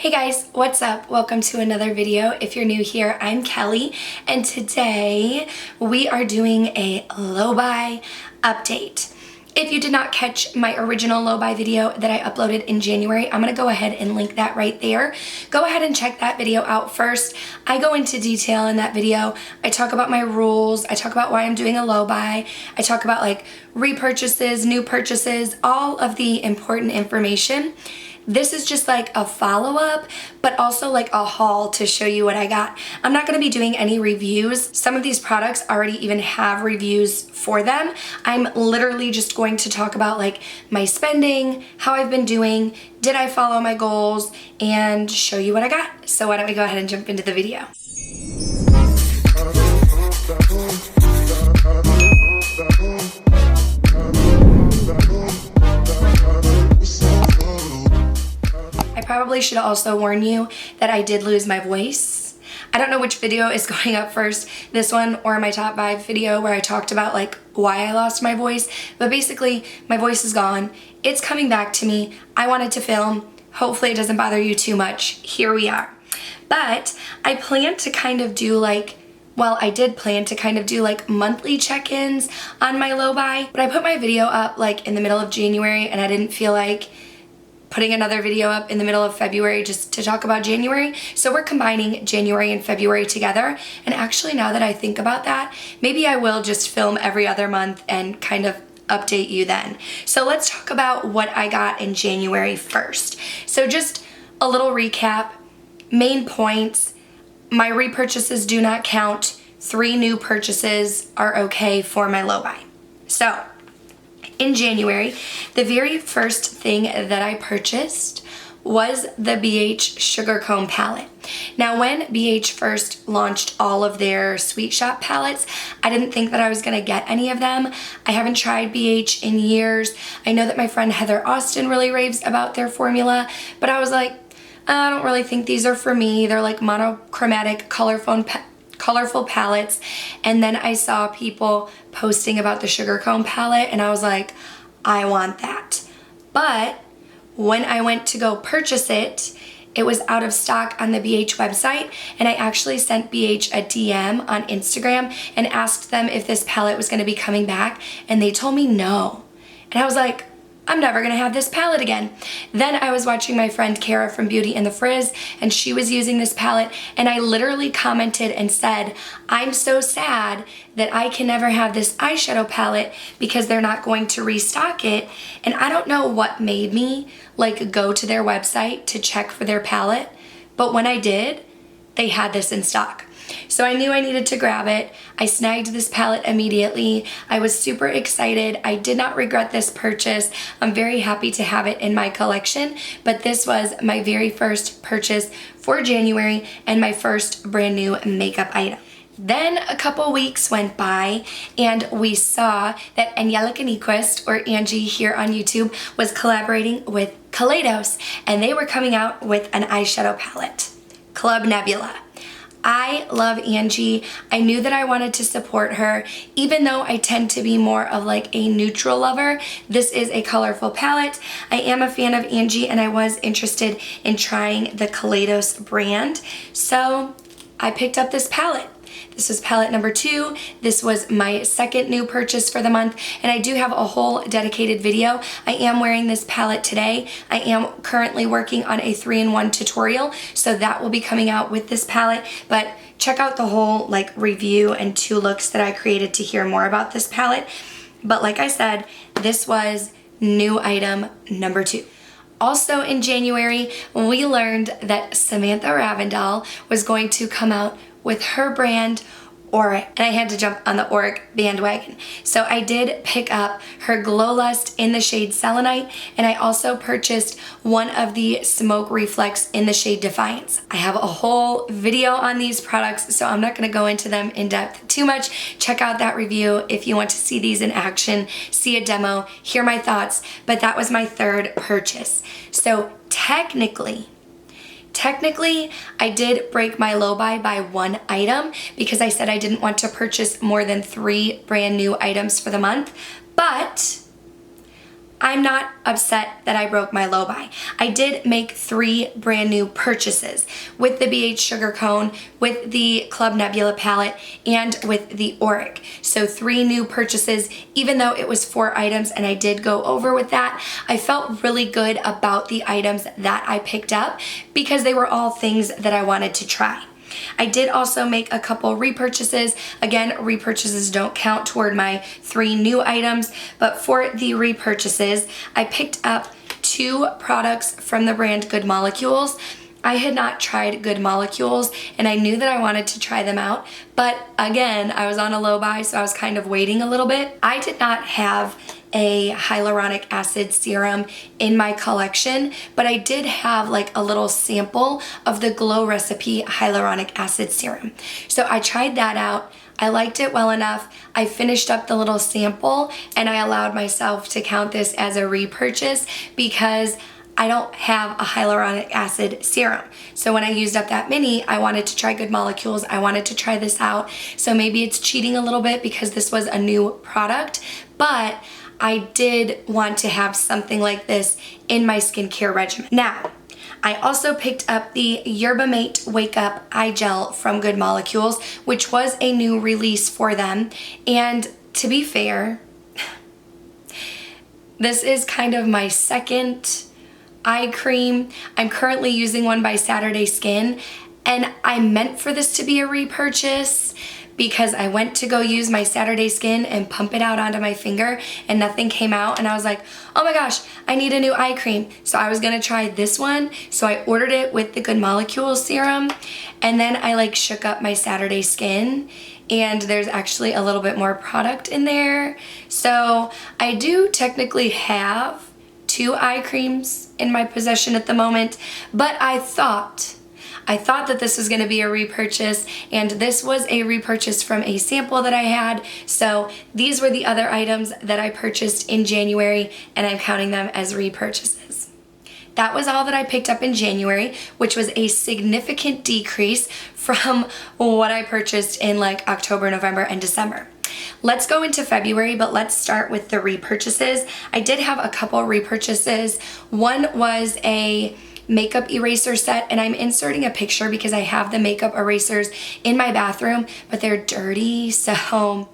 Hey guys, what's up? Welcome to another video. If you're new here, I'm Kelly, and today we are doing a low buy update. If you did not catch my original low buy video that I uploaded in January, I'm gonna go ahead and link that right there. Go ahead and check that video out first. I go into detail in that video. I talk about my rules. I talk about why I'm doing a low buy. I talk about like repurchases, new purchases, all of the important information. This is just like a follow-up, but also like a haul to show you what I got. I'm not gonna be doing any reviews. Some of these products already even have reviews for them. I'm literally just going to talk about like my spending, how I've been doing, did I follow my goals, and show you what I got. So why don't we go ahead and jump into the video. Probably should also warn you that I did lose my voice. I don't know which video is going up first, this one or my top 5 video where I talked about like why I lost my voice, but basically my voice is gone. It's coming back to me. I wanted to film. Hopefully it doesn't bother you too much. Here we are. But I plan to kind of do like, well, I did plan to kind of do like monthly check-ins on my low buy, but I put my video up like in the middle of January and I didn't feel like putting another video up in the middle of February just to talk about January. So we're combining January and February together. And actually now that I think about that, maybe I will just film every other month and kind of update you then. So let's talk about what I got in January first. So just a little recap, main points, my repurchases do not count. 3 new purchases are okay for my low buy. So in January, the very first thing that I purchased was the BH Sugar Comb palette. Now when BH first launched all of their Sweet Shop palettes, I didn't think that I was gonna get any of them. I haven't tried BH in years. I know that my friend Heather Austin really raves about their formula, but I was like, I don't really think these are for me. They're like monochromatic, colorful palettes. And then I saw people posting about the Sugar Comb palette and I was like, I want that. But when I went to go purchase it, it was out of stock on the BH website, and I actually sent BH a DM on Instagram and asked them if this palette was gonna be coming back, and they told me no. And I was like, I'm never gonna have this palette again. Then I was watching my friend Kara from Beauty and the Frizz, and she was using this palette, and I literally commented and said, I'm so sad that I can never have this eyeshadow palette because they're not going to restock it. And I don't know what made me like go to their website to check for their palette, but when I did, they had this in stock. So I knew I needed to grab it. I snagged this palette immediately. I was super excited. I did not regret this purchase. I'm very happy to have it in my collection, but this was my very first purchase for January and my first brand new makeup item. Then a couple weeks went by and we saw that Angelica Nyqvist, or Angie here on YouTube, was collaborating with Kaleidos, and they were coming out with an eyeshadow palette, Club Nebula. I love Angie. I knew that I wanted to support her, even though I tend to be more of like a neutral lover. This is a colorful palette. I am a fan of Angie and I was interested in trying the Kaleidos brand. So I picked up this palette. This was palette number 2. This was my second new purchase for the month, and I do have a whole dedicated video. I am wearing this palette today. I am currently working on a 3-in-1 tutorial, so that will be coming out with this palette, but check out the whole like review and 2 looks that I created to hear more about this palette. But like I said, this was new item number 2. Also in January, we learned that Samantha Ravndal was going to come out with her brand Auric, and I had to jump on the Auric bandwagon. So I did pick up her Glow Lust in the shade Selenite, and I also purchased one of the Smoke Reflex in the shade Defiance. I have a whole video on these products, so I'm not gonna go into them in depth too much. Check out that review if you want to see these in action, see a demo, hear my thoughts, but that was my 3rd purchase. So technically, I did break my low buy by 1 item because I said I didn't want to purchase more than 3 brand new items for the month, but I'm not upset that I broke my low buy. I did make 3 brand new purchases with the BH Sugar Cone, with the Club Nebula palette, and with the Auric. So 3 new purchases, even though it was 4 items and I did go over with that. I felt really good about the items that I picked up because they were all things that I wanted to try. I did also make a couple repurchases. Again, repurchases don't count toward my 3 new items, but for the repurchases, I picked up 2 products from the brand Good Molecules. I had not tried Good Molecules and I knew that I wanted to try them out, but again, I was on a low buy, so I was kind of waiting a little bit. I did not have a hyaluronic acid serum in my collection, but I did have like a little sample of the Glow Recipe hyaluronic acid serum. So I tried that out. I liked it well enough. I finished up the little sample and I allowed myself to count this as a repurchase because I don't have a hyaluronic acid serum. So when I used up that mini, I wanted to try Good Molecules. I wanted to try this out. So maybe it's cheating a little bit because this was a new product, but I did want to have something like this in my skincare regimen. Now, I also picked up the Yerba Mate Wake Up Eye Gel from Good Molecules, which was a new release for them. And to be fair, this is kind of my second eye cream. I'm currently using one by Saturday Skin, and I meant for this to be a repurchase because I went to go use my Saturday Skin and pump it out onto my finger and nothing came out, and I was like, oh my gosh, I need a new eye cream. So I was gonna try this one, so I ordered it with the Good Molecules serum, and then I like shook up my Saturday Skin and there's actually a little bit more product in there. So I do technically have 2 eye creams in my possession at the moment, but I thought that this was going to be a repurchase, and this was a repurchase from a sample that I had. So these were the other items that I purchased in January, and I'm counting them as repurchases. That was all that I picked up in January, which was a significant decrease from what I purchased in like October, November, and December. Let's go into February, but let's start with the repurchases. I did have a couple repurchases. One was a makeup eraser set, and I'm inserting a picture because I have the makeup erasers in my bathroom, but they're dirty, so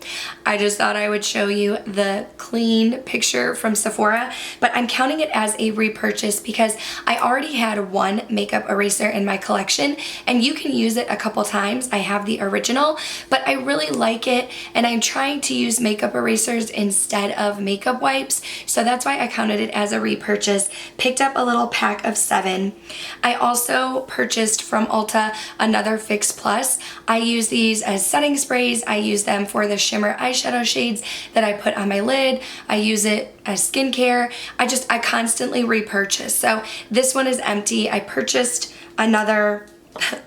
I just thought I would show you the clean picture from Sephora. But I'm counting it as a repurchase because I already had 1 makeup eraser in my collection, and you can use it a couple times. I have the original, but I really like it, and I'm trying to use makeup erasers instead of makeup wipes, so that's why I counted it as a repurchase. Picked up a little pack of 7. I also purchased from Ulta another Fix Plus. I use these as setting sprays. I use them for the shimmer eyeshadow shades that I put on my lid. I use it as skincare. I constantly repurchase. So this one is empty. I purchased another,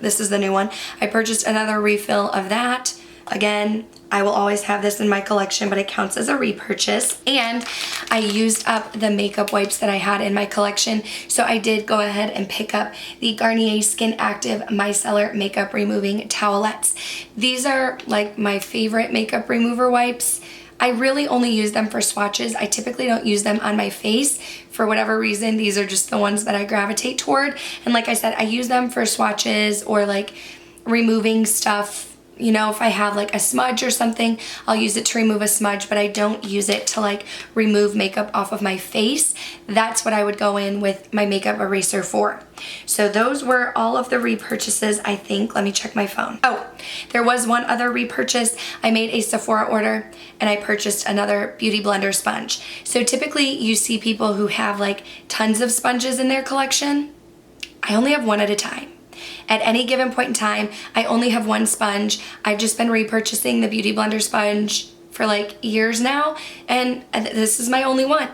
this is the new one. I purchased another refill of that. Again, I will always have this in my collection, but it counts as a repurchase. And I used up the makeup wipes that I had in my collection, so I did go ahead and pick up the Garnier Skin Active Micellar Makeup Removing Towelettes. These are like my favorite makeup remover wipes. I really only use them for swatches. I typically don't use them on my face. For whatever reason, these are just the ones that I gravitate toward. And like I said, I use them for swatches or like removing stuff. You know, if I have like a smudge or something, I'll use it to remove a smudge, but I don't use it to like remove makeup off of my face. That's what I would go in with my makeup eraser for. So those were all of the repurchases, I think. Let me check my phone. Oh, there was one other repurchase. I made a Sephora order and I purchased another Beauty Blender sponge. So typically you see people who have like tons of sponges in their collection. I only have one at a time. At any given point in time, I only have 1 sponge. I've just been repurchasing the Beauty Blender sponge for like years now, and this is my only one.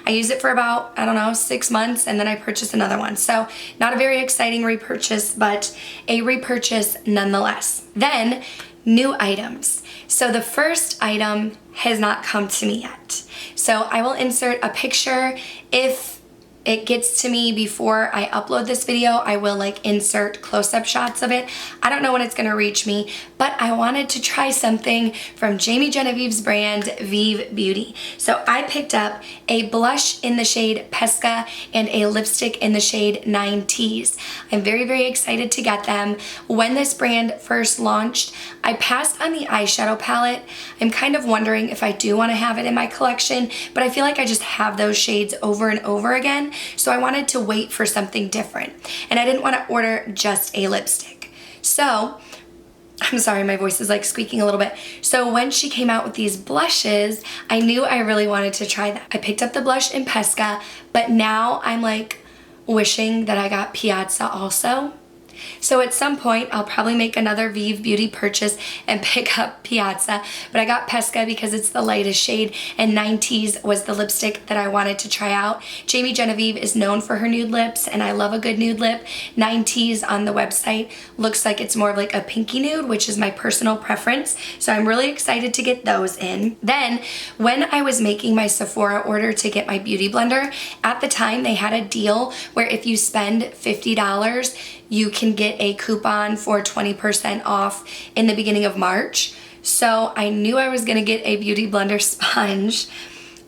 I use it for about, I don't know, 6 months, and then I purchased another one. So not a very exciting repurchase, but a repurchase nonetheless. Then, new items. So the first item has not come to me yet. So I will insert a picture if it gets to me before I upload this video, I will like insert close-up shots of it. I don't know when it's gonna reach me, but I wanted to try something from Jamie Genevieve's brand, Vive Beauty. So I picked up a blush in the shade Pesca and a lipstick in the shade 9 Teas. I'm very, very excited to get them. When this brand first launched, I passed on the eyeshadow palette. I'm kind of wondering if I do want to have it in my collection, but I feel like I just have those shades over and over again. So I wanted to wait for something different. And I didn't want to order just a lipstick. So, I'm sorry, my voice is like squeaking a little bit. So when she came out with these blushes, I knew I really wanted to try them. I picked up the blush in Pesca, but now I'm like wishing that I got Piazza also. So at some point, I'll probably make another Vive Beauty purchase and pick up Piazza, but I got Pesca because it's the lightest shade, and 9 Teas was the lipstick that I wanted to try out. Jamie Genevieve is known for her nude lips, and I love a good nude lip. 9 Teas on the website looks like it's more of like a pinky nude, which is my personal preference, so I'm really excited to get those in. Then, when I was making my Sephora order to get my beauty blender, at the time they had a deal where if you spend $50, you can get a coupon for 20% off in the beginning of March. So I knew I was gonna get a beauty blender sponge.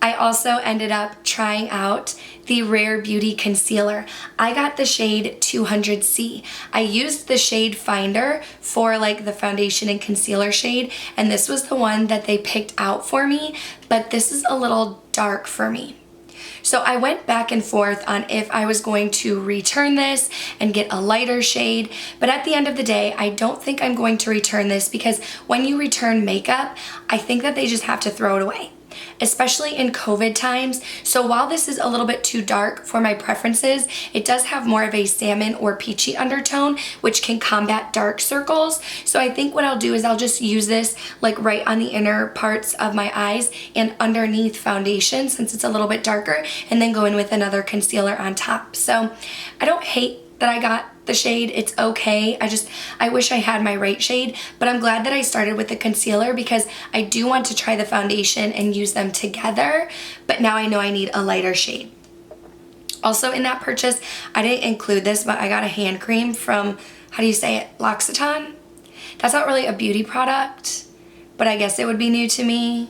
I also ended up trying out the Rare Beauty concealer. I got the shade 200C. I used the shade finder for like the foundation and concealer shade, and this was the one that they picked out for me, but this is a little dark for me. So I went back and forth on if I was going to return this and get a lighter shade, but at the end of the day, I don't think I'm going to return this because when you return makeup, I think that they just have to throw it away, especially in COVID times. So while this is a little bit too dark for my preferences, it does have more of a salmon or peachy undertone, which can combat dark circles. So I think what I'll do is I'll just use this like right on the inner parts of my eyes and underneath foundation since it's a little bit darker, and then go in with another concealer on top. So I don't hate that I got the shade. It's okay. I wish I had my right shade, but I'm glad that I started with the concealer because I do want to try the foundation and use them together, but now I know I need a lighter shade. Also in that purchase, I didn't include this, but I got a hand cream from, how do you say it, L'Occitane? That's not really a beauty product, but I guess it would be new to me.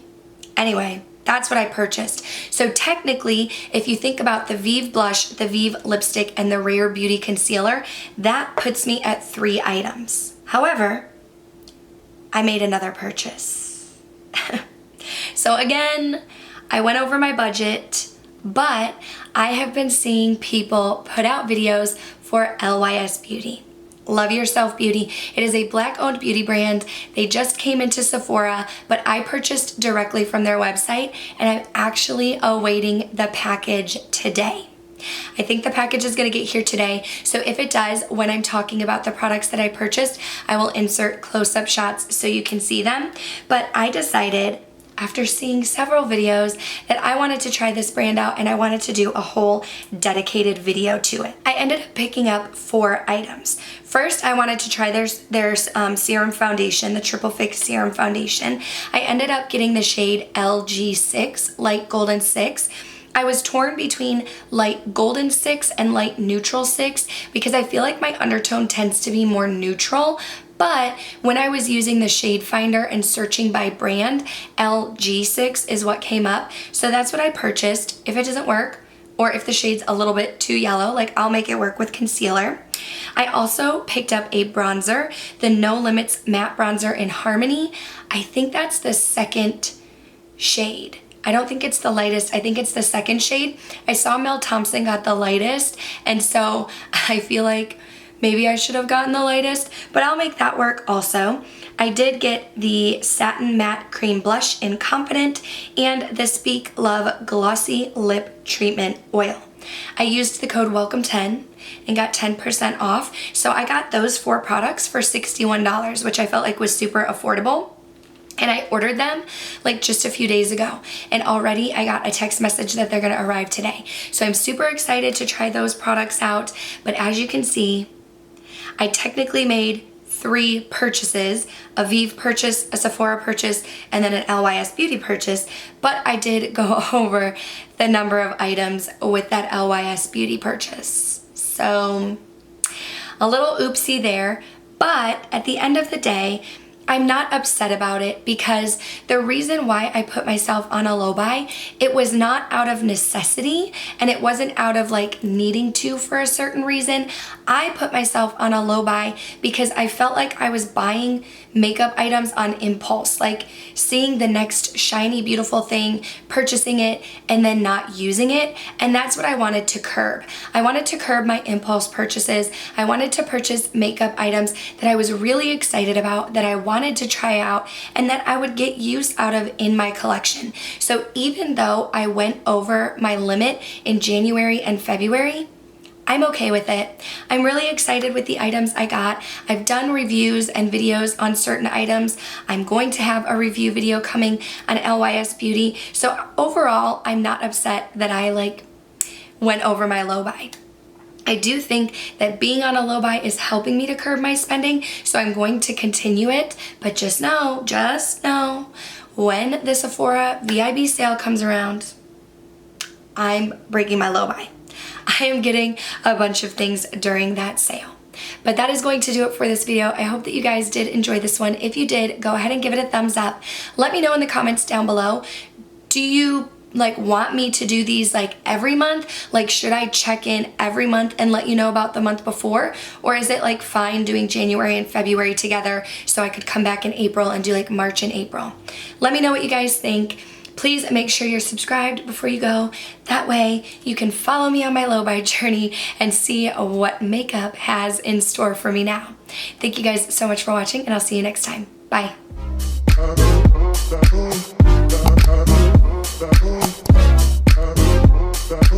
Anyway, that's what I purchased. So technically, if you think about the Vive blush, the Vive lipstick, and the Rare Beauty concealer, that puts me at 3 items. However, I made another purchase. So again, I went over my budget, but I have been seeing people put out videos for LYS Beauty. Love Yourself Beauty. It is a Black-owned beauty brand. They just came into Sephora, but I purchased directly from their website, and I'm actually awaiting the package today. I think the package is going to get here today, so if it does, when I'm talking about the products that I purchased, I will insert close-up shots so you can see them. But I decided, after seeing several videos, that I wanted to try this brand out and I wanted to do a whole dedicated video to it. I ended up picking up 4 items. First, I wanted to try their Serum Foundation, the Triple Fix Serum Foundation. I ended up getting the shade LG6, Light Golden 6. I was torn between light golden 6 and light neutral 6 because I feel like my undertone tends to be more neutral. But when I was using the shade finder and searching by brand, LG6 is what came up. So that's what I purchased. If it doesn't work, or if the shade's a little bit too yellow, like I'll make it work with concealer. I also picked up a bronzer, the No Limits Matte Bronzer in Harmony. I think that's the second shade. I don't think it's the lightest. I think it's the second shade. I saw Mel Thompson got the lightest, and so I feel like maybe I should have gotten the lightest, but I'll make that work also. I did get the Satin Matte Cream Blush in Confident and the Speak Love Glossy Lip Treatment Oil. I used the code WELCOME10 and got 10% off, so I got those 4 products for $61, which I felt like was super affordable. And I ordered them like just a few days ago, and already I got a text message that they're gonna arrive today. So I'm super excited to try those products out, but as you can see, I technically made 3 purchases, a Vive purchase, a Sephora purchase, and then an LYS Beauty purchase, but I did go over the number of items with that LYS Beauty purchase. So a little oopsie there, but at the end of the day, I'm not upset about it because the reason why I put myself on a low buy, it was not out of necessity and it wasn't out of like needing to for a certain reason. I put myself on a low buy because I felt like I was buying makeup items on impulse, like seeing the next shiny, beautiful thing, purchasing it, and then not using it. And that's what I wanted to curb. I wanted to curb my impulse purchases. I wanted to purchase makeup items that I was really excited about, that I wanted to try out, and that I would get use out of in my collection. So even though I went over my limit in January and February, I'm okay with it. I'm really excited with the items I got. I've done reviews and videos on certain items. I'm going to have a review video coming on LYS Beauty. So overall, I'm not upset that I went over my low buy. I do think that being on a low buy is helping me to curb my spending, so I'm going to continue it. But just know, when the Sephora VIB sale comes around, I'm breaking my low buy. I am getting a bunch of things during that sale. But that is going to do it for this video. I hope that you guys did enjoy this one. If you did, go ahead and give it a thumbs up. Let me know in the comments down below. Do you want me to do these every month? Should I check in every month and let you know about the month before? Or is it fine doing January and February together so I could come back in April and do March and April? Let me know what you guys think. Please make sure you're subscribed before you go. That way you can follow me on my low buy journey and see what makeup has in store for me now. Thank you guys so much for watching, and I'll see you next time. Bye. That